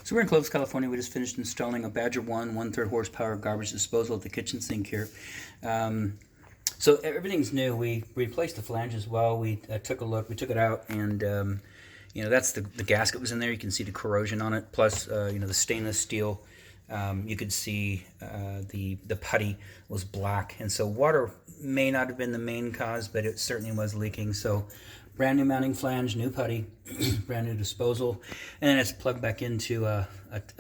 So we're in Clovis, California. We just finished installing a Badger 1 1/3 horsepower garbage disposal at the kitchen sink here. So everything's new. We replaced the flange as well. We took a look. We took it out, and you know, that's the gasket was in there. You can see the corrosion on it. Plus, you know, the stainless steel. You could see the putty was black, and so water may not have been the main cause, but it certainly was leaking. So brand new mounting flange, new putty, brand new disposal, and then it's plugged back into a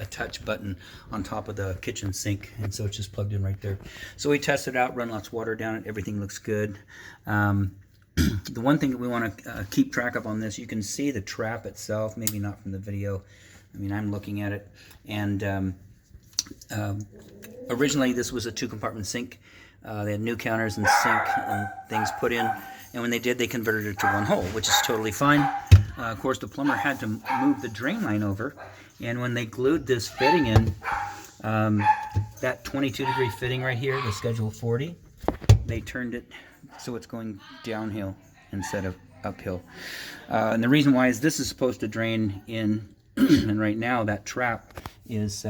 touch button on top of the kitchen sink, and so it's just plugged in right there. So we tested it out, run lots of water down it, everything looks good. The one thing that we want to keep track of on this, you can see the trap itself, maybe not from the video. I mean, I'm looking at it, and originally this was a 2-compartment sink. They had new counters and sink and things put in, and when they did, they converted it to one hole, which is totally fine. Of course, the plumber had to move the drain line over, and when they glued this fitting in, that 22-degree fitting right here, the Schedule 40, they turned it so it's going downhill instead of uphill. And the reason why is this is supposed to drain in, and right now that trap is...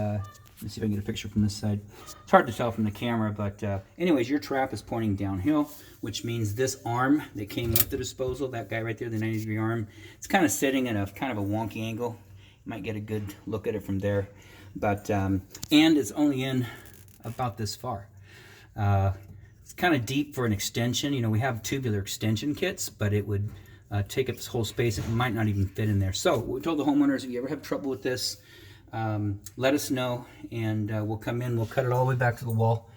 let's see if I can get a picture from this side. It's hard to tell from the camera, but anyways, your trap is pointing downhill, which means this arm that came with the disposal, that guy right there, the 90-degree arm, it's kind of sitting at a kind of a wonky angle. You might get a good look at it from there, but and it's only in about this far. It's kind of deep for an extension. You know, we have tubular extension kits, but it would take up this whole space. It might not even fit in there. So we told the homeowners, if you ever have trouble with this, let us know, and we'll come in, we'll cut it all the way back to the wall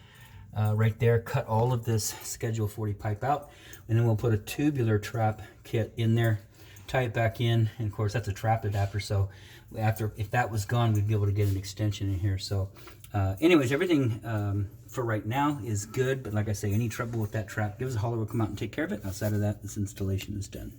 right there, cut all of this Schedule 40 pipe out, and then we'll put a tubular trap kit in there, tie it back in, and of course that's a trap adapter, so if that was gone, we'd be able to get an extension in here. So anyways, everything for right now is good, but like I say, any trouble with that trap, give us a holler, we'll come out and take care of it. Outside of that, this installation is done.